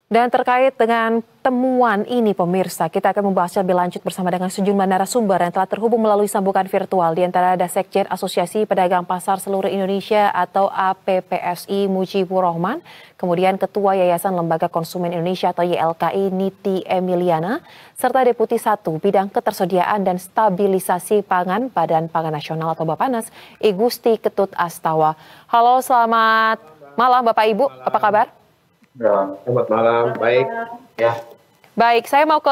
Dan terkait dengan temuan ini pemirsa, kita akan membahasnya lebih lanjut bersama dengan sejumlah narasumber yang telah terhubung melalui sambungan virtual. Di antara ada Sekjen Asosiasi Pedagang Pasar Seluruh Indonesia atau APPSI Mujibur Rahman, kemudian Ketua Yayasan Lembaga Konsumen Indonesia atau YLKI Niti Emiliana, serta Deputi 1 Bidang Ketersediaan dan Stabilisasi Pangan Badan Pangan Nasional atau Bappenas, I Gusti Ketut Astawa. Halo, selamat malam Bapak Ibu, apa kabar? Ya, selamat malam, baik. Ya. Baik, saya mau ke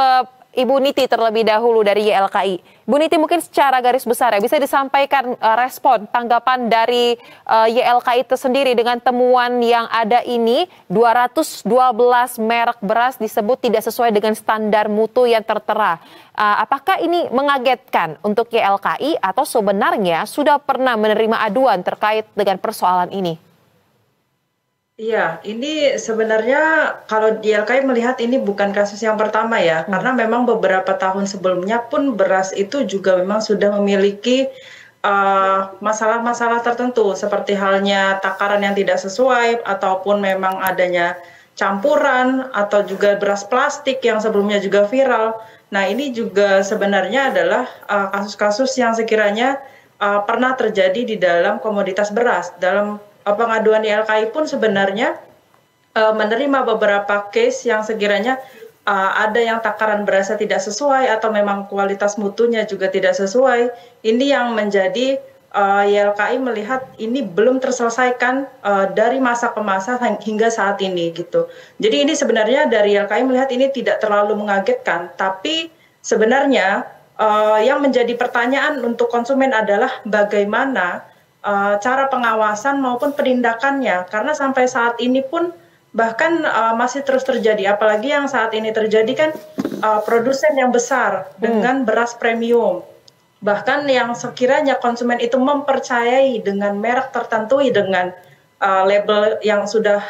Ibu Niti terlebih dahulu dari YLKI. Bu Niti, mungkin secara garis besar ya bisa disampaikan respon tanggapan dari YLKI itu sendiri dengan temuan yang ada ini, 212 merek beras disebut tidak sesuai dengan standar mutu yang tertera. Apakah ini mengagetkan untuk YLKI atau sebenarnya sudah pernah menerima aduan terkait dengan persoalan ini? Iya, ini sebenarnya kalau YLKI melihat ini bukan kasus yang pertama ya, karena memang beberapa tahun sebelumnya pun beras itu juga memang sudah memiliki masalah-masalah tertentu, seperti halnya takaran yang tidak sesuai, ataupun memang adanya campuran, atau juga beras plastik yang sebelumnya juga viral. Nah, ini juga sebenarnya adalah kasus-kasus yang sekiranya pernah terjadi di dalam komoditas beras. Dalam pengaduan YLKI pun sebenarnya menerima beberapa case yang sekiranya ada yang takaran berasnya tidak sesuai atau memang kualitas mutunya juga tidak sesuai. Ini yang menjadi YLKI melihat ini belum terselesaikan dari masa ke masa hingga saat ini gitu. Jadi ini sebenarnya dari YLKI melihat ini tidak terlalu mengagetkan, tapi sebenarnya yang menjadi pertanyaan untuk konsumen adalah bagaimana cara pengawasan maupun penindakannya, karena sampai saat ini pun bahkan masih terus terjadi, apalagi yang saat ini terjadi kan produsen yang besar dengan beras premium, bahkan yang sekiranya konsumen itu mempercayai dengan merek tertentu, dengan label yang sudah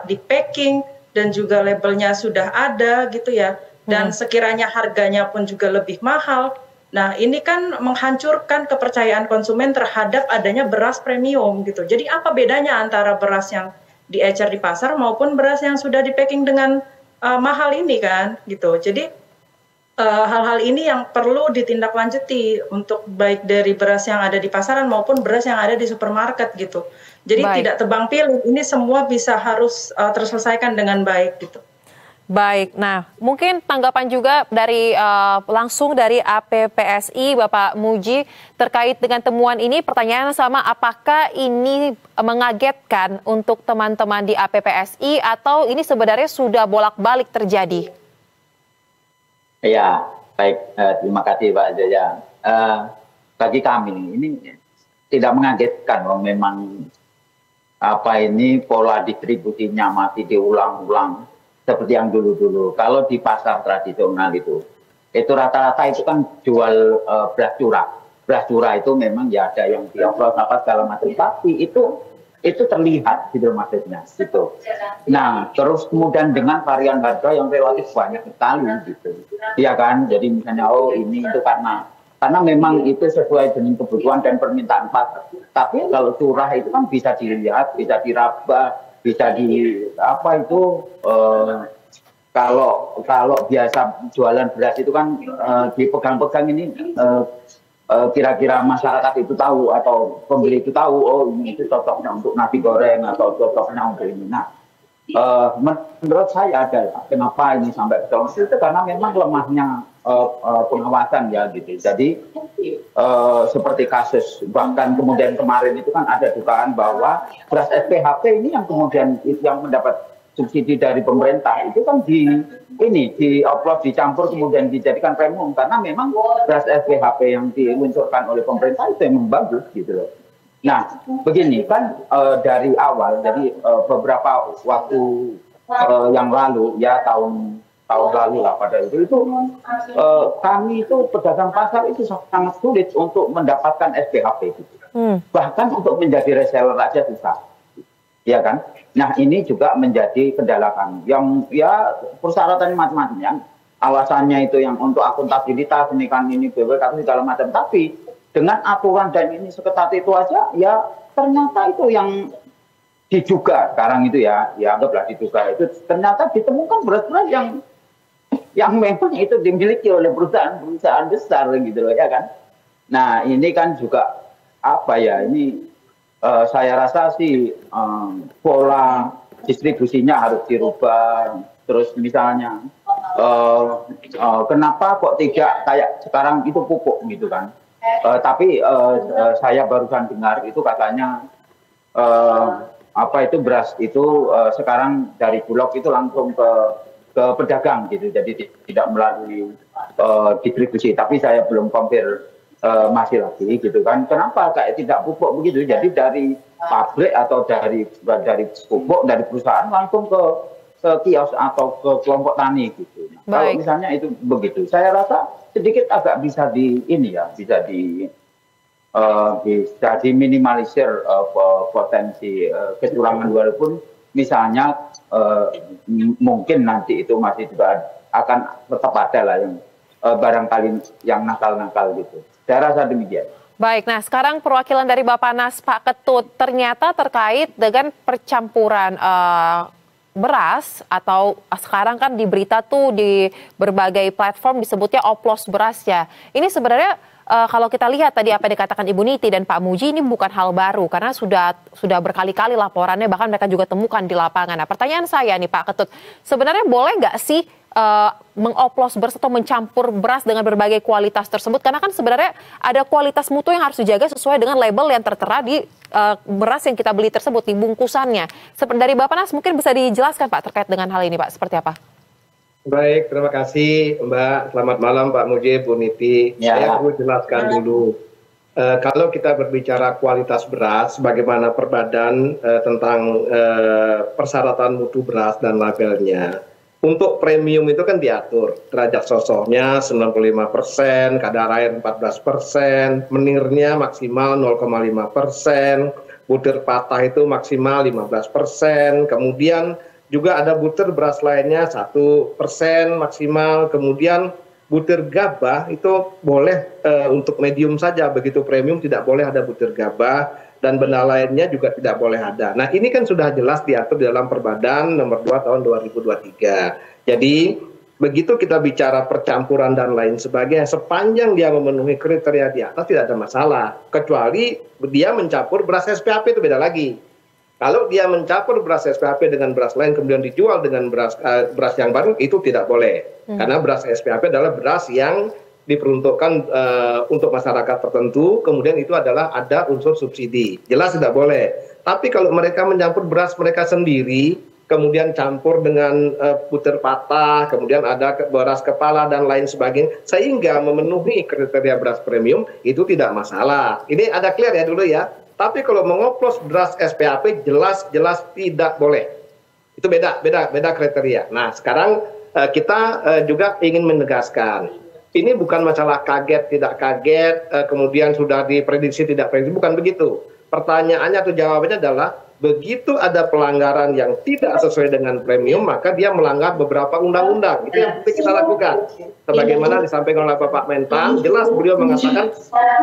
di packing dan juga labelnya sudah ada gitu ya, dan sekiranya harganya pun juga lebih mahal. Nah, ini kan menghancurkan kepercayaan konsumen terhadap adanya beras premium gitu. Jadi apa bedanya antara beras yang diecer di pasar maupun beras yang sudah di packing dengan mahal ini kan gitu. Jadi hal-hal ini yang perlu ditindaklanjuti untuk baik dari beras yang ada di pasaran maupun beras yang ada di supermarket gitu. Jadi tidak tebang pilih, ini semua bisa harus terselesaikan dengan baik gitu. Baik, nah mungkin tanggapan juga dari langsung dari APPSI Bapak Muji terkait dengan temuan ini, pertanyaan sama, apakah ini mengagetkan untuk teman-teman di APPSI atau ini sebenarnya sudah bolak-balik terjadi? Ya, baik, terima kasih Pak Jaya. Bagi kami ini tidak mengagetkan, memang ini pola distribusinya masih diulang-ulang seperti yang dulu-dulu. Kalau di pasar tradisional itu rata-rata itu kan jual beras curah. Beras curah itu memang ya ada yang dioplos apa segala macam, tapi itu terlihat gitu maksudnya gitu. Nah, terus kemudian dengan varian harga yang relatif banyak sekali gitu. Iya kan? Jadi misalnya ini itu karena memang itu sesuai dengan kebutuhan dan permintaan pasar. Tapi kalau curah itu kan bisa dilihat, bisa diraba, bisa kalau biasa jualan beras itu kan dipegang-pegang ini kira-kira masyarakat itu tahu atau pembeli itu tahu, ini itu cocoknya untuk nasi goreng atau cocoknya untuk ini. Nah, menurut saya adalah kenapa ini sampai ke itu karena memang lemahnya pengawasan ya gitu. Jadi seperti kasus bahkan kemudian kemarin itu kan ada dugaan bahwa beras SPHP ini yang kemudian yang mendapat subsidi dari pemerintah itu kan dioplos, dicampur kemudian dijadikan premium karena memang beras SPHP yang diluncurkan oleh pemerintah itu yang bagus gitu loh. Nah, begini kan dari awal, jadi beberapa waktu yang lalu ya tahun lalu lah pada itu kami itu pedagang pasar itu sangat sulit untuk mendapatkan SPHP gitu. Bahkan untuk menjadi reseller aja susah. Ya kan? Nah, ini juga menjadi kendala kami. Yang ya persyaratannya macam-macam ya. Alasannya itu yang untuk akuntabilitas, ini kan ini BPK segala macam. Tapi dengan aturan dan ini seketat itu aja, ya ternyata itu yang diduga sekarang itu ya anggaplah diduga itu ternyata ditemukan beras-beras yang memang itu dimiliki oleh perusahaan besar gitu loh ya kan. Nah ini kan juga apa ya ini saya rasa sih pola distribusinya harus dirubah. Terus misalnya kenapa kok tidak kayak sekarang itu pupuk gitu kan. Tapi saya barusan dengar itu katanya apa itu beras itu sekarang dari Bulog itu langsung ke pedagang gitu, jadi tidak melalui distribusi. Tapi saya belum kompir masih lagi gitu kan. Kenapa kayak tidak pupuk begitu? Jadi dari pabrik atau dari pupuk dari perusahaan langsung ke kios atau ke kelompok tani gitu. Nah, kalau misalnya itu begitu, saya rasa sedikit agak bisa bisa diminimalisir potensi kecurangan, walaupun misalnya mungkin nanti itu masih juga akan tetap ada lah yang barangkali yang nakal-nakal gitu. Saya rasa demikian. Baik, nah sekarang perwakilan dari Bappenas Pak Ketut ternyata terkait dengan percampuran beras, atau sekarang kan di berita tuh di berbagai platform disebutnya oplos beras ya. Ini sebenarnya kalau kita lihat tadi apa yang dikatakan Ibu Niti dan Pak Muji, ini bukan hal baru karena sudah berkali-kali laporannya, bahkan mereka juga temukan di lapangan. Nah pertanyaan saya nih Pak Ketut, sebenarnya boleh nggak sih mengoplos beras atau mencampur beras dengan berbagai kualitas tersebut? Karena kan sebenarnya ada kualitas mutu yang harus dijaga sesuai dengan label yang tertera di beras yang kita beli tersebut, di bungkusannya. Dari Bappenas mungkin bisa dijelaskan Pak terkait dengan hal ini Pak, seperti apa? Baik, terima kasih Mbak. Selamat malam Pak Mujib, Bu Niti. Ya. Saya perlu jelaskan dulu. Kalau kita berbicara kualitas beras, bagaimana Perbadan tentang persyaratan mutu beras dan labelnya. Untuk premium itu kan diatur, derajat sosoknya 95%, kadar air 14%, menirnya maksimal 0,5%, butir patah itu maksimal 15%, kemudian juga ada butir beras lainnya 1% maksimal, kemudian butir gabah itu boleh untuk medium saja, begitu premium tidak boleh ada butir gabah, dan benda lainnya juga tidak boleh ada. Nah ini kan sudah jelas diatur di dalam Perbadan nomor 2 tahun 2023. Jadi begitu kita bicara percampuran dan lain sebagainya, sepanjang dia memenuhi kriteria di atas tidak ada masalah, kecuali dia mencampur beras SPAP itu beda lagi. Kalau dia mencampur beras SPAP dengan beras lain kemudian dijual dengan beras yang baru, itu tidak boleh. Karena beras SPAP adalah beras yang diperuntukkan untuk masyarakat tertentu, kemudian itu adalah ada unsur subsidi. Jelas tidak boleh. Tapi kalau mereka mencampur beras mereka sendiri, kemudian campur dengan butir patah, kemudian ada beras kepala dan lain sebagainya, sehingga memenuhi kriteria beras premium, itu tidak masalah. Ini ada clear ya dulu ya. Tapi kalau mengoplos beras SPAP jelas tidak boleh. Itu beda kriteria. Nah, sekarang kita juga ingin menegaskan, ini bukan masalah kaget tidak kaget, kemudian sudah diprediksi tidak prediksi, bukan begitu. Pertanyaannya atau jawabannya adalah begitu ada pelanggaran yang tidak sesuai dengan premium, maka dia melanggar beberapa undang-undang. Itu yang penting kita lakukan. Sebagaimana disampaikan oleh Bapak Mentan, jelas beliau mengatakan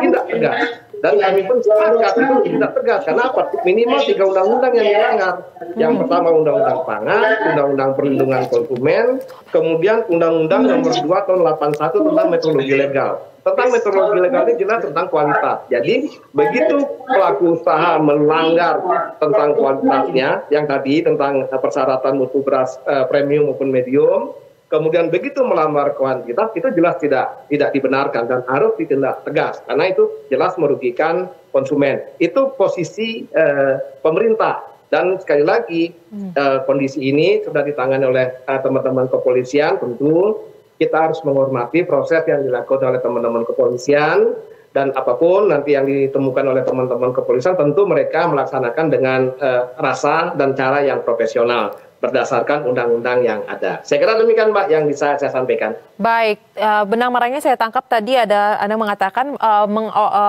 tidak tegas. Dan kami pun sepakat itu tidak tegas. Kenapa? Minimal 3 undang-undang yang dilanggar. Yang pertama Undang-Undang Pangan, Undang-Undang Perlindungan Konsumen, kemudian Undang-Undang nomor 2 tahun 81 tentang metodologi legal. Tentang metodologi legal ini jelas tentang kualitas. Jadi begitu pelaku usaha melanggar tentang kualitasnya, yang tadi tentang persyaratan mutu beras premium maupun medium, kemudian begitu melamar kuantitas, itu jelas tidak dibenarkan dan harus ditindak tegas, karena itu jelas merugikan konsumen. Itu posisi pemerintah. Dan sekali lagi kondisi ini sudah ditangani oleh teman-teman kepolisian. Tentu kita harus menghormati proses yang dilakukan oleh teman-teman kepolisian, dan apapun nanti yang ditemukan oleh teman-teman kepolisian tentu mereka melaksanakan dengan rasa dan cara yang profesional. berdasarkan undang-undang yang ada. Saya kira demikian Mbak yang bisa saya sampaikan. Baik, benang merahnya saya tangkap tadi ada Anda mengatakan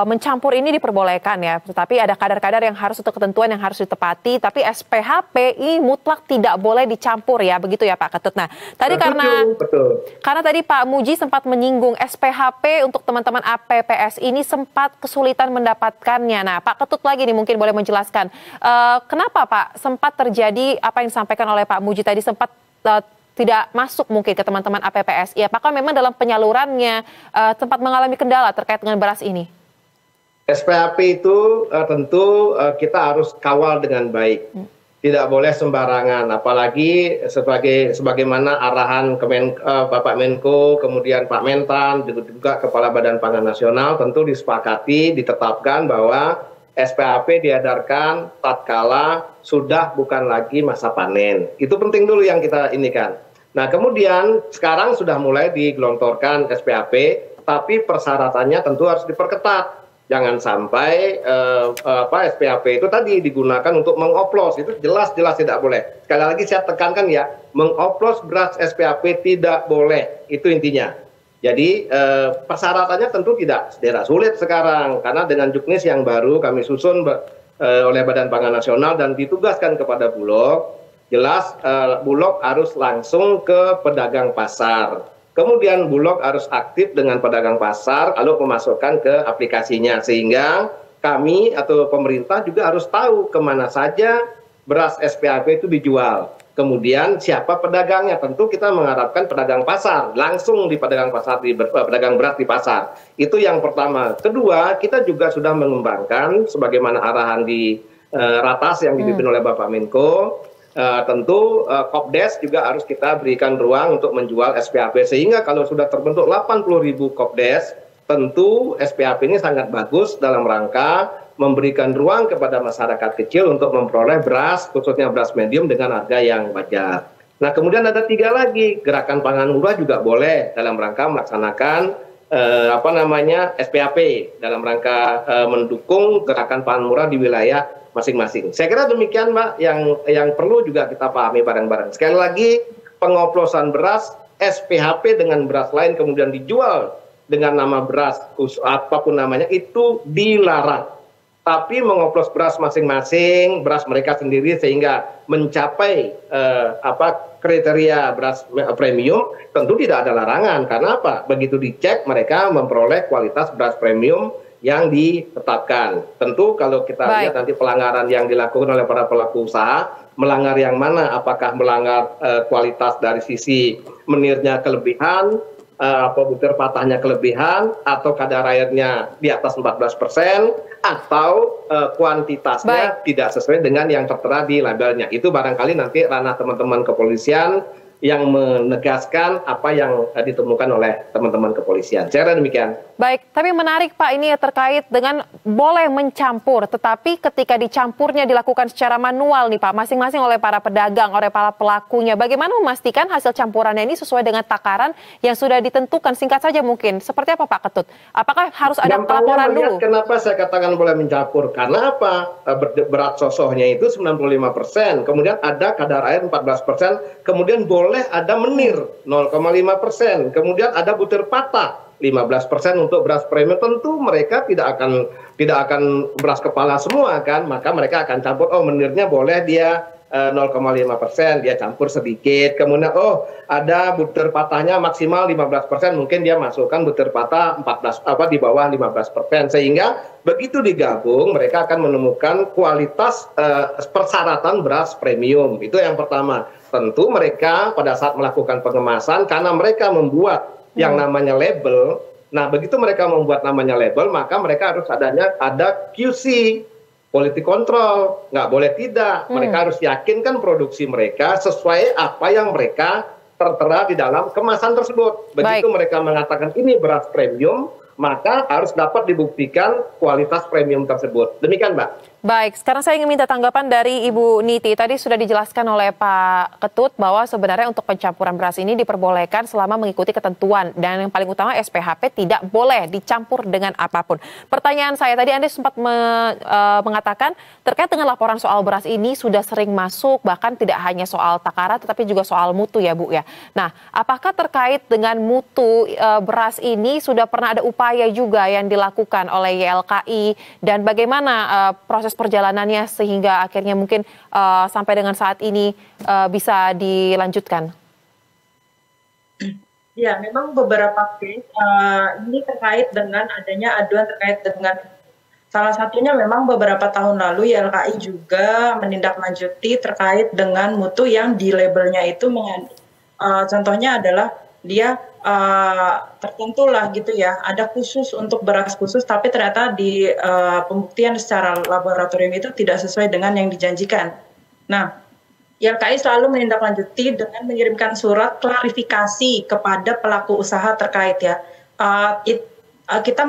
mencampur ini diperbolehkan ya, tetapi ada kadar-kadar yang harus untuk ketentuan yang harus ditepati, tapi SPHP ini mutlak tidak boleh dicampur ya, begitu ya Pak Ketut. Nah, tadi karena tadi Pak Muji sempat menyinggung SPHP untuk teman-teman APPS ini sempat kesulitan mendapatkannya. Nah, Pak Ketut lagi nih mungkin boleh menjelaskan kenapa Pak sempat terjadi apa yang disampaikan oleh Pak Muji tadi sempat tidak masuk mungkin ke teman-teman APPS. Ya, apakah memang dalam penyalurannya sempat mengalami kendala terkait dengan beras ini? SPHP itu tentu kita harus kawal dengan baik. Tidak boleh sembarangan, apalagi sebagaimana arahan Bapak Menko, kemudian Pak Mentan, juga Kepala Badan Pangan Nasional, tentu disepakati, ditetapkan bahwa SPHP diedarkan tatkala sudah bukan lagi masa panen. Itu penting dulu yang kita inikan. Nah, kemudian sekarang sudah mulai digelontorkan SPHP, tapi persyaratannya tentu harus diperketat. Jangan sampai SPHP itu tadi digunakan untuk mengoplos, itu jelas-jelas tidak boleh. Sekali lagi saya tekankan ya, mengoplos beras SPHP tidak boleh, itu intinya. Jadi persyaratannya tentu tidak sulit sekarang, karena dengan juknis yang baru kami susun oleh Badan Pangan Nasional dan ditugaskan kepada Bulog, jelas Bulog harus langsung ke pedagang pasar. Kemudian Bulog harus aktif dengan pedagang pasar, lalu memasukkan ke aplikasinya, sehingga kami atau pemerintah juga harus tahu kemana saja beras SPHP itu dijual. Kemudian siapa pedagangnya, tentu kita mengharapkan pedagang pasar, langsung di pedagang pasar, di pedagang beras di pasar. Itu yang pertama. Kedua, kita juga sudah mengembangkan sebagaimana arahan di Ratas yang dipimpin oleh Bapak Menko, tentu Kopdes juga harus kita berikan ruang untuk menjual SPHP, sehingga kalau sudah terbentuk 80.000 Kopdes, tentu SPHP ini sangat bagus dalam rangka memberikan ruang kepada masyarakat kecil untuk memperoleh beras, khususnya beras medium dengan harga yang wajar. Nah, kemudian ada 3 lagi, gerakan pangan murah juga boleh dalam rangka melaksanakan SPHP, dalam rangka mendukung gerakan pangan murah di wilayah masing-masing. Saya kira demikian Mbak yang perlu juga kita pahami bareng-bareng. Sekali lagi, pengoplosan beras SPHP dengan beras lain kemudian dijual dengan nama beras apapun namanya itu dilarang. Tapi mengoplos beras masing-masing, beras mereka sendiri sehingga mencapai kriteria beras premium, tentu tidak ada larangan. Karena apa? Begitu dicek mereka memperoleh kualitas beras premium yang ditetapkan. Tentu kalau kita lihat nanti pelanggaran yang dilakukan oleh para pelaku usaha, melanggar yang mana? Apakah melanggar kualitas dari sisi menirnya kelebihan, butir patahnya kelebihan, atau kadar airnya di atas 14%, atau kuantitasnya tidak sesuai dengan yang tertera di labelnya. Itu barangkali nanti ranah teman-teman kepolisian yang menegaskan apa yang ditemukan oleh teman-teman kepolisian. Saya kira demikian. Baik, tapi menarik Pak ini terkait dengan boleh mencampur, tetapi ketika dicampurnya dilakukan secara manual nih Pak, masing-masing oleh para pedagang, oleh para pelakunya. Bagaimana memastikan hasil campurannya ini sesuai dengan takaran yang sudah ditentukan? Singkat saja mungkin, seperti apa Pak Ketut? Apakah harus ada pelaporan dulu? Kenapa saya katakan boleh mencampur? Karena apa? Berat sosohnya itu 95%, kemudian ada kadar air 14%, kemudian boleh ada menir 0,5%, kemudian ada butir patah 15% untuk beras premium. Tentu mereka tidak akan beras kepala semua kan, maka mereka akan campur. Oh, menirnya boleh dia 0,5%, dia campur sedikit. Kemudian ada butir patahnya maksimal 15%, mungkin dia masukkan butir patah 14 di bawah 15%, sehingga begitu digabung mereka akan menemukan kualitas persyaratan beras premium. Itu yang pertama. Tentu mereka pada saat melakukan pengemasan, karena mereka membuat yang namanya label. Nah, begitu mereka membuat namanya label, maka mereka harus ada QC, quality control. Nggak boleh tidak. Mereka harus yakinkan produksi mereka sesuai apa yang mereka tertera di dalam kemasan tersebut. Begitu mereka mengatakan ini beras premium, maka harus dapat dibuktikan kualitas premium tersebut. Demikian, Mbak. Baik, sekarang saya ingin minta tanggapan dari Ibu Niti. Tadi sudah dijelaskan oleh Pak Ketut bahwa sebenarnya untuk pencampuran beras ini diperbolehkan selama mengikuti ketentuan. Dan yang paling utama SPHP tidak boleh dicampur dengan apapun. Pertanyaan saya, tadi Anda sempat mengatakan terkait dengan laporan soal beras ini sudah sering masuk, bahkan tidak hanya soal takaran tetapi juga soal mutu ya Bu ya. Nah, apakah terkait dengan mutu beras ini sudah pernah ada upaya juga yang dilakukan oleh YLKI dan bagaimana proses perjalanannya sehingga akhirnya mungkin sampai dengan saat ini bisa dilanjutkan? Ya, memang beberapa case ini terkait dengan adanya aduan terkait dengan salah satunya memang beberapa tahun lalu YLKI juga menindaklanjuti terkait dengan mutu yang di labelnya itu contohnya adalah dia tertentu lah gitu ya, ada khusus untuk beras khusus, tapi ternyata di pembuktian secara laboratorium itu tidak sesuai dengan yang dijanjikan. Nah, YLKI selalu menindaklanjuti dengan mengirimkan surat klarifikasi kepada pelaku usaha terkait ya. Kita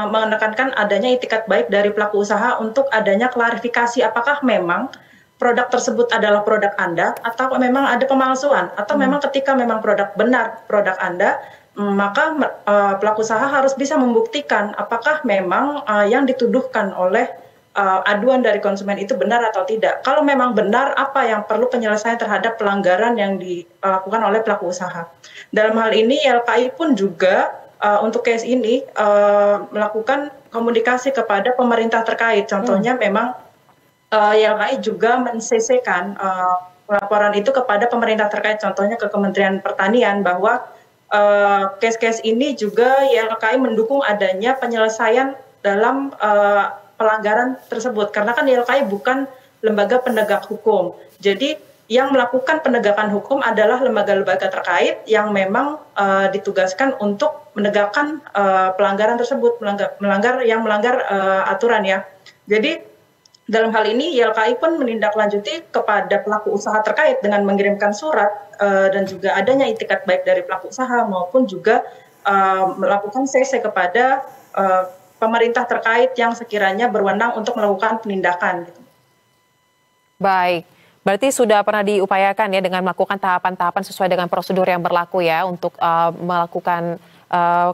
menekankan adanya itikat baik dari pelaku usaha untuk adanya klarifikasi apakah memang produk tersebut adalah produk Anda atau memang ada pemalsuan atau memang ketika memang produk benar produk Anda, maka pelaku usaha harus bisa membuktikan apakah memang yang dituduhkan oleh aduan dari konsumen itu benar atau tidak. Kalau memang benar, apa yang perlu penyelesaian terhadap pelanggaran yang dilakukan oleh pelaku usaha. Dalam hal ini YLKI pun juga untuk case ini melakukan komunikasi kepada pemerintah terkait. Contohnya memang YLKI juga men-CC-kan laporan itu kepada pemerintah terkait, contohnya ke Kementerian Pertanian, bahwa case-case ini juga YLKI mendukung adanya penyelesaian dalam pelanggaran tersebut. Karena kan YLKI bukan lembaga penegak hukum. Jadi yang melakukan penegakan hukum adalah lembaga-lembaga terkait yang memang ditugaskan untuk menegakkan pelanggaran tersebut, melanggar aturan ya. Jadi dalam hal ini YLKI pun menindaklanjuti kepada pelaku usaha terkait dengan mengirimkan surat dan juga adanya itikat baik dari pelaku usaha maupun juga melakukan CC kepada pemerintah terkait yang sekiranya berwenang untuk melakukan penindakan. Gitu. Baik, berarti sudah pernah diupayakan ya dengan melakukan tahapan-tahapan sesuai dengan prosedur yang berlaku ya untuk melakukan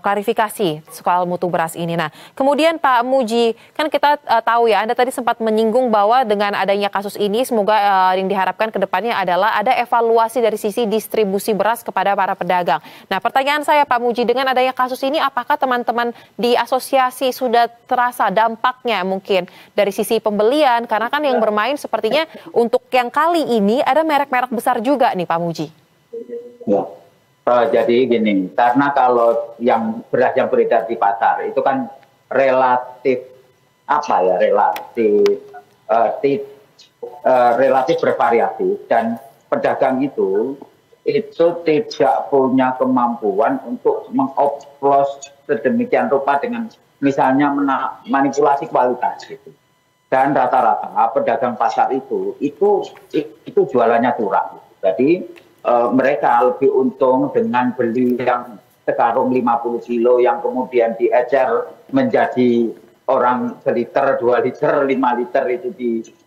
klarifikasi soal mutu beras ini. Nah, kemudian Pak Muji, kan kita tahu ya, Anda tadi sempat menyinggung bahwa dengan adanya kasus ini, semoga yang diharapkan ke depannya adalah ada evaluasi dari sisi distribusi beras kepada para pedagang. Nah, pertanyaan saya Pak Muji, dengan adanya kasus ini, apakah teman-teman di asosiasi sudah terasa dampaknya mungkin dari sisi pembelian? Karena kan yang bermain sepertinya untuk yang kali ini ada merek-merek besar juga nih Pak Muji. Ya. Jadi gini, karena kalau yang beras yang beredar di pasar itu kan relatif relatif bervariasi dan pedagang itu tidak punya kemampuan untuk mengoplos sedemikian rupa dengan misalnya manipulasi kualitas gitu. Dan rata-rata pedagang pasar itu jualannya curang. Jadi mereka lebih untung dengan beli yang sekarung 50 kilo yang kemudian diecer menjadi orang seliter, 2 liter, 5 liter itu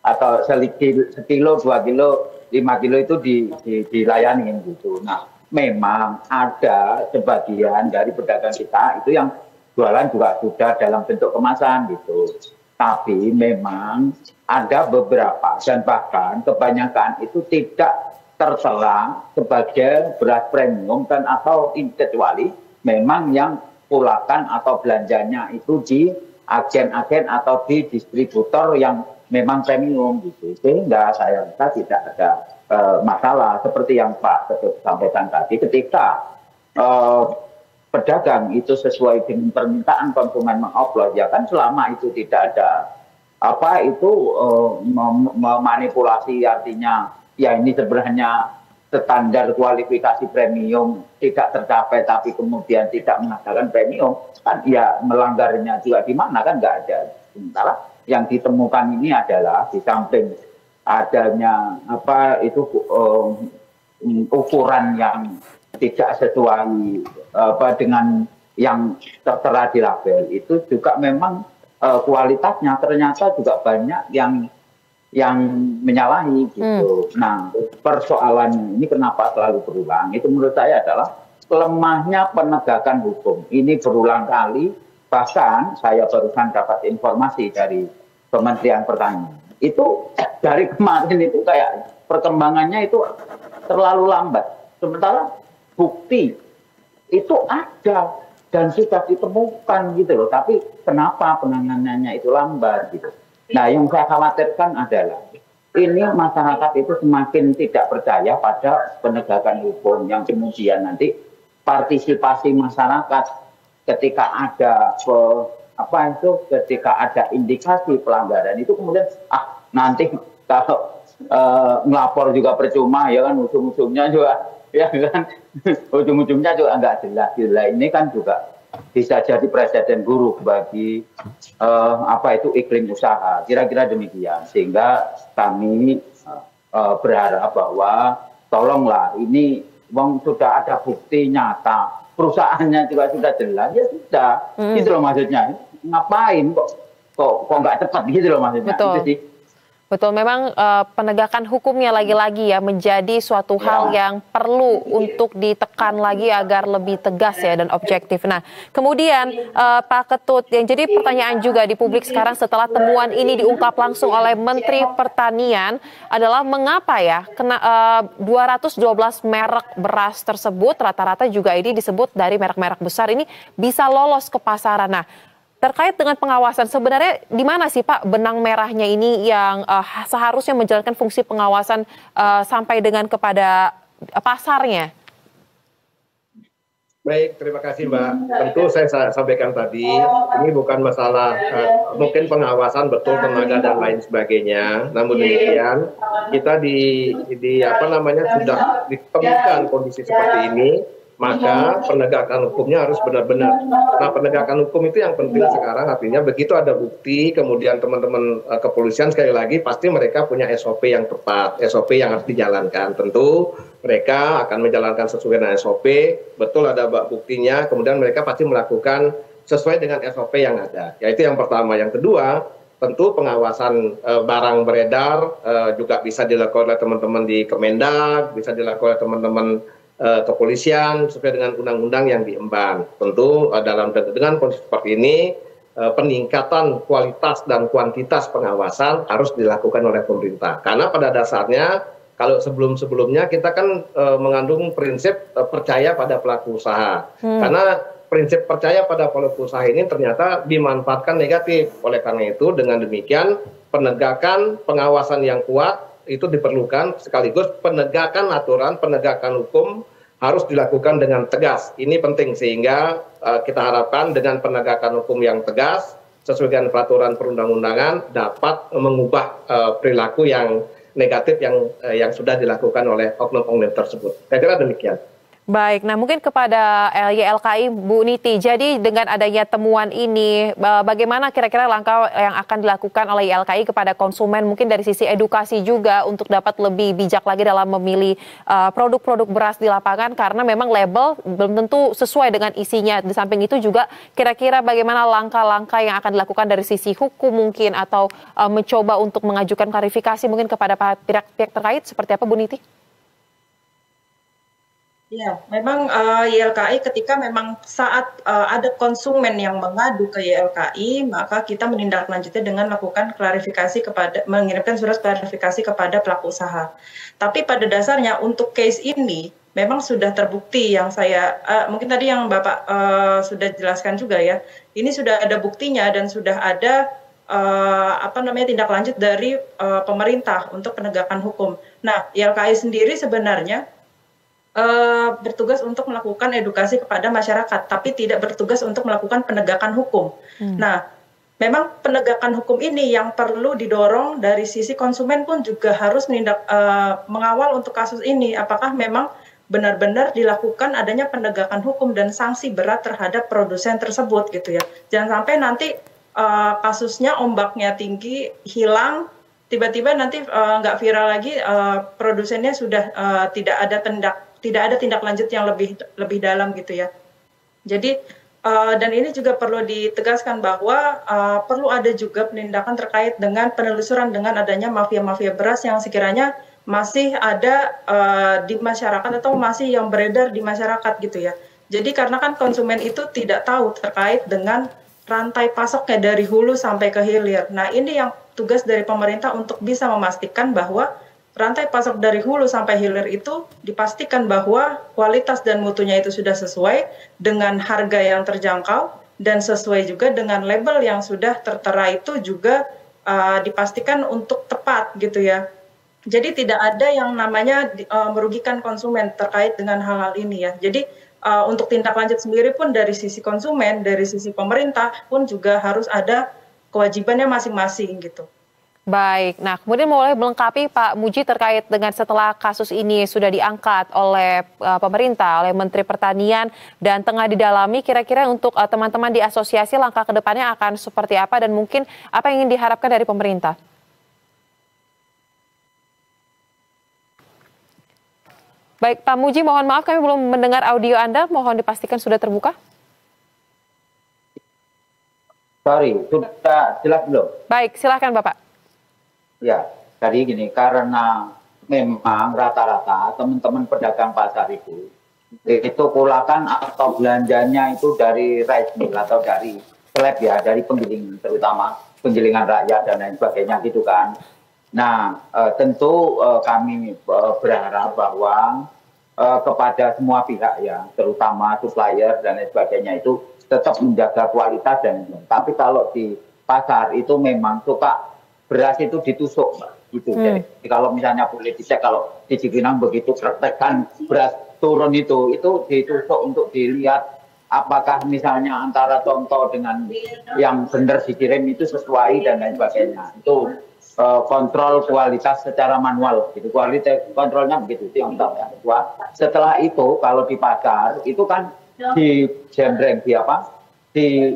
atau sekilo, 2 kilo, 5 kilo itu dilayani gitu. Nah, memang ada sebagian dari pedagang kita itu yang jualan juga sudah dalam bentuk kemasan gitu. Tapi memang ada beberapa dan bahkan kebanyakan itu tidak tertera sebagai beras premium dan atau kecuali memang yang pulakan atau belanjanya itu di agen-agen atau di distributor yang memang premium gitu. Sehingga saya rasa tidak ada masalah seperti yang Pak Ketut sampaikan tadi ketika pedagang itu sesuai dengan permintaan konsumen mengupload ya kan selama itu tidak ada memanipulasi artinya ya ini sebenarnya standar kualifikasi premium tidak tercapai tapi kemudian tidak mengatakan premium kan ya melanggarnya juga di mana kan nggak ada. Sementara yang ditemukan ini adalah di samping adanya ukuran yang tidak sesuai dengan yang tertera di label itu juga memang kualitasnya, ternyata juga banyak yang menyalahi gitu. Nah, persoalannya ini kenapa selalu berulang? Itu menurut saya adalah lemahnya penegakan hukum. Ini berulang kali, bahkan saya barusan dapat informasi dari Kementerian Pertanian. Itu dari kemarin itu kayak perkembangannya itu terlalu lambat. Sementara bukti itu ada dan sudah ditemukan gitu loh. Tapi kenapa penanganannya itu lambat gitu. Nah, yang saya khawatirkan adalah ini masyarakat itu semakin tidak percaya pada penegakan hukum yang kemudian nanti partisipasi masyarakat ketika ada ketika ada indikasi pelanggaran itu kemudian nanti kalau ngelapor juga percuma ya kan, ujung-ujungnya juga ya kan ujung-ujungnya juga nggak jelas. Ini kan juga bisa jadi presiden buruk bagi iklim usaha, kira-kira demikian. Sehingga kami berharap bahwa tolonglah, ini sudah ada bukti nyata, perusahaannya juga sudah jelas, ya sudah, gitu loh maksudnya. Ngapain kok nggak cepat gitu loh maksudnya. Betul. Itu sih. Betul, memang penegakan hukumnya lagi-lagi ya menjadi suatu hal yang perlu untuk ditekan lagi agar lebih tegas ya dan objektif. Nah, kemudian Pak Ketut, yang jadi pertanyaan juga di publik sekarang setelah temuan ini diungkap langsung oleh Menteri Pertanian adalah mengapa ya 212 merek beras tersebut, rata-rata juga ini disebut dari merek-merek besar ini bisa lolos ke pasaran. Nah, terkait dengan pengawasan, sebenarnya di mana sih Pak benang merahnya ini yang seharusnya menjalankan fungsi pengawasan sampai dengan kepada pasarnya? Baik, terima kasih Mbak. Tentu saya sampaikan tadi, ini bukan masalah mungkin pengawasan betul tenaga dan lain sebagainya. Namun demikian, kita sudah ditemukan kondisi seperti ini, maka penegakan hukumnya harus benar-benar. Nah, penegakan hukum itu yang penting sekarang, artinya begitu ada bukti, kemudian teman-teman kepolisian sekali lagi pasti mereka punya SOP yang tepat, SOP yang harus dijalankan. Tentu mereka akan menjalankan sesuai dengan SOP, betul ada buktinya, kemudian mereka pasti melakukan sesuai dengan SOP yang ada. Yaitu yang pertama. Yang kedua, tentu pengawasan barang beredar juga bisa dilakukan oleh teman-teman di Kemendag, bisa dilakukan oleh teman-teman kepolisian sesuai dengan undang-undang yang diemban. Tentu dengan kondisi seperti ini peningkatan kualitas dan kuantitas pengawasan harus dilakukan oleh pemerintah. Karena pada dasarnya kalau sebelum-sebelumnya kita kan mengandung prinsip percaya pada pelaku usaha. Karena prinsip percaya pada pelaku usaha ini ternyata dimanfaatkan negatif. Oleh karena itu dengan demikian penegakan pengawasan yang kuat itu diperlukan, sekaligus penegakan aturan, penegakan hukum harus dilakukan dengan tegas. Ini penting sehingga kita harapkan dengan penegakan hukum yang tegas sesuai dengan peraturan perundang-undangan dapat mengubah perilaku yang negatif yang sudah dilakukan oleh oknum-oknum tersebut. Saya kira demikian. Baik, nah mungkin kepada YLKI Bu Niti, jadi dengan adanya temuan ini, bagaimana kira-kira langkah yang akan dilakukan oleh YLKI kepada konsumen, mungkin dari sisi edukasi juga untuk dapat lebih bijak lagi dalam memilih produk-produk beras di lapangan, karena memang label belum tentu sesuai dengan isinya. Di samping itu juga kira-kira bagaimana langkah-langkah yang akan dilakukan dari sisi hukum mungkin, atau mencoba untuk mengajukan klarifikasi mungkin kepada pihak terkait, seperti apa Bu Niti? Ya, memang YLKI ketika memang saat ada konsumen yang mengadu ke YLKI, maka kita menindaklanjuti dengan melakukan mengirimkan surat klarifikasi kepada pelaku usaha. Tapi pada dasarnya untuk case ini memang sudah terbukti yang saya mungkin tadi yang Bapak sudah jelaskan juga ya. Ini sudah ada buktinya dan sudah ada tindak lanjut dari pemerintah untuk penegakan hukum. Nah, YLKI sendiri sebenarnya bertugas untuk melakukan edukasi kepada masyarakat, tapi tidak bertugas untuk melakukan penegakan hukum. Nah, memang penegakan hukum ini yang perlu didorong dari sisi konsumen pun juga harus mengawal untuk kasus ini. Apakah memang benar-benar dilakukan adanya penegakan hukum dan sanksi berat terhadap produsen tersebut gitu ya. Jangan sampai nanti kasusnya ombaknya tinggi, hilang, tiba-tiba nanti nggak viral lagi, produsennya sudah tidak ada tindak lanjut yang lebih dalam gitu ya. Jadi Dan ini juga perlu ditegaskan bahwa perlu ada juga penindakan terkait dengan penelusuran dengan adanya mafia-mafia beras yang sekiranya masih ada di masyarakat atau masih yang beredar di masyarakat gitu ya. Jadi karena kan konsumen itu tidak tahu terkait dengan rantai pasoknya dari hulu sampai ke hilir. Nah ini yang tugas dari pemerintah untuk bisa memastikan bahwa rantai pasok dari hulu sampai hilir itu dipastikan bahwa kualitas dan mutunya itu sudah sesuai dengan harga yang terjangkau dan sesuai juga dengan label yang sudah tertera itu juga dipastikan untuk tepat gitu ya. Jadi tidak ada yang namanya merugikan konsumen terkait dengan hal-hal ini ya. Jadi untuk tindak lanjut sendiri pun dari sisi konsumen, dari sisi pemerintah pun juga harus ada kewajibannya masing-masing gitu. Baik, nah kemudian mulai melengkapi Pak Muji terkait dengan setelah kasus ini sudah diangkat oleh pemerintah, oleh Menteri Pertanian dan tengah didalami, kira-kira untuk teman-teman di asosiasi langkah ke depannya akan seperti apa dan mungkin apa yang ingin diharapkan dari pemerintah? Baik, Pak Muji, mohon maaf kami belum mendengar audio Anda, mohon dipastikan sudah terbuka. Sorry, sudah jelas belum? Baik, silakan Bapak. Ya, tadi gini, karena memang rata-rata teman-teman pedagang pasar itu pulakan atau belanjanya itu dari rice mill atau dari slab ya, dari penggilingan, terutama penggilingan rakyat dan lain sebagainya gitu kan. Nah, tentu kami berharap bahwa kepada semua pihak ya, terutama supplier dan lain sebagainya itu tetap menjaga kualitas dan tapi kalau di pasar itu memang suka beras itu ditusuk, gitu. Jadi kalau misalnya boleh dicek kalau di Cipinang begitu praktekan beras turun itu ditusuk untuk dilihat apakah misalnya antara contoh dengan yang benar dikirim itu sesuai dan lain sebagainya. Itu kontrol kualitas secara manual, gitu. Kualitas kontrolnya begitu itu yang pertama. Setelah itu kalau di pasar itu kan di jembreng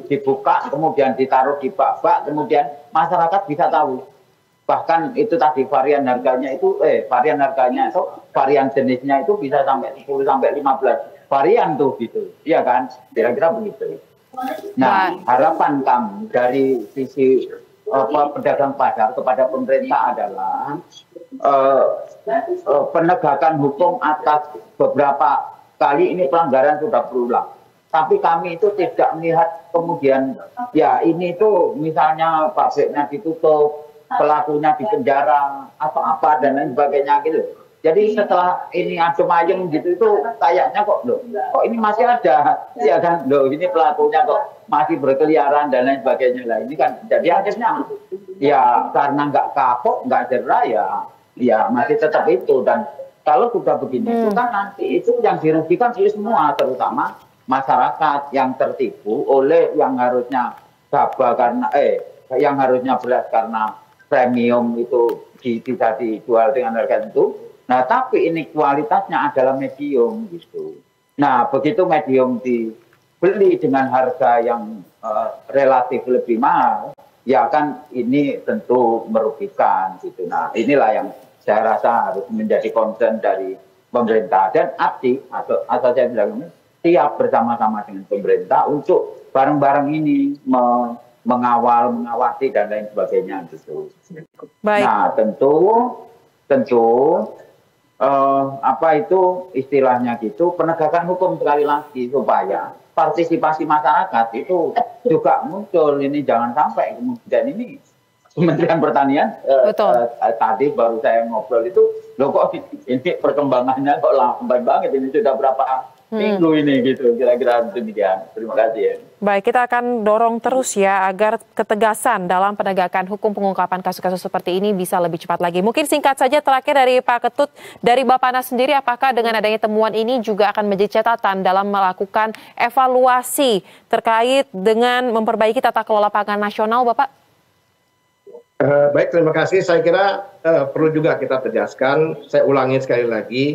dibuka, kemudian ditaruh di bak-bak, kemudian masyarakat bisa tahu. Bahkan itu tadi varian harganya itu varian jenisnya itu bisa sampai 10 sampai 15 varian tuh gitu. Iya kan? Kira-kira begitu. Nah, harapan kami dari sisi pedagang pasar kepada pemerintah adalah penegakan hukum atas beberapa kali ini pelanggaran sudah berulang. Tapi kami itu tidak melihat kemudian ya ini tuh misalnya pabriknya ditutup, pelakunya dipenjara atau apa dan lain sebagainya gitu. Jadi setelah ini adem ayem gitu itu kayaknya kok ini masih ada ya kan ini pelakunya kok masih berkeliaran dan lain sebagainya lah. Ini kan jadi akhirnya ya karena nggak kapok nggak jerah ya masih tetap itu. Dan kalau sudah begini itu kan nanti itu yang dirugikan itu semua, terutama masyarakat yang tertipu oleh yang harusnya gabah karena yang harusnya beras karena premium itu bisa dijual dengan harga itu. Nah, tapi ini kualitasnya adalah medium gitu. Nah, begitu medium dibeli dengan harga yang relatif lebih mahal, ya kan ini tentu merugikan gitu. Nah, inilah yang saya rasa harus menjadi concern dari pemerintah dan APDI atau saya bilang ini siap bersama-sama dengan pemerintah untuk bareng-bareng ini mengawasi dan lain sebagainya gitu. Baik. Nah tentu apa itu istilahnya gitu penegakan hukum sekali lagi supaya partisipasi masyarakat itu juga muncul. Ini jangan sampai kemudian ini Kementerian Pertanian tadi baru saya ngobrol itu loh kok ini perkembangannya kok lambat banget, ini sudah berapa minggu ini gitu, kira-kira demikian. Terima kasih ya. Baik, kita akan dorong terus ya agar ketegasan dalam penegakan hukum pengungkapan kasus-kasus seperti ini bisa lebih cepat lagi. Mungkin singkat saja terakhir dari Pak Ketut, dari Bappenas sendiri apakah dengan adanya temuan ini juga akan menjadi catatan dalam melakukan evaluasi terkait dengan memperbaiki tata kelola pangan nasional, Bapak? Baik, terima kasih. Saya kira perlu juga kita tegaskan, saya ulangi sekali lagi,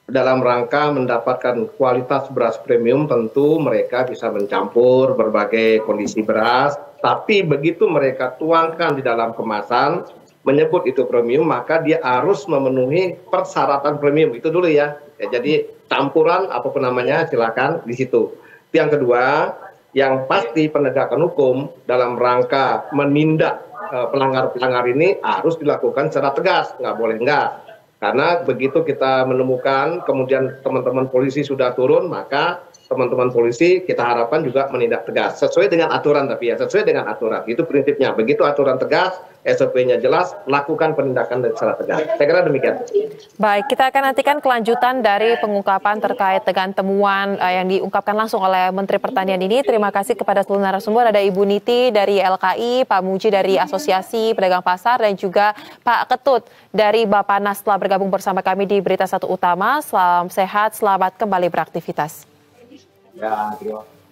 dalam rangka mendapatkan kualitas beras premium tentu mereka bisa mencampur berbagai kondisi beras, tapi begitu mereka tuangkan di dalam kemasan menyebut itu premium, maka dia harus memenuhi persyaratan premium itu dulu ya. Jadi campuran apapun namanya silakan di situ. Yang kedua, yang pasti penegakan hukum dalam rangka menindak pelanggar-pelanggar ini harus dilakukan secara tegas, nggak boleh enggak. Karena begitu kita menemukan, kemudian teman-teman polisi sudah turun, maka teman-teman polisi kita harapkan juga menindak tegas. Sesuai dengan aturan tapi ya, sesuai dengan aturan. Itu prinsipnya. Begitu aturan tegas, SOP-nya jelas, lakukan penindakan secara tegas. Saya kira demikian. Baik, kita akan nantikan kelanjutan dari pengungkapan terkait dengan temuan yang diungkapkan langsung oleh Menteri Pertanian ini. Terima kasih kepada seluruh narasumber. Ada Ibu Niti dari LKI, Pak Muji dari Asosiasi Pedagang Pasar, dan juga Pak Ketut dari Bappenas telah bergabung bersama kami di Berita Satu Utama. Salam sehat, selamat kembali beraktivitas. Ya, terima kasih.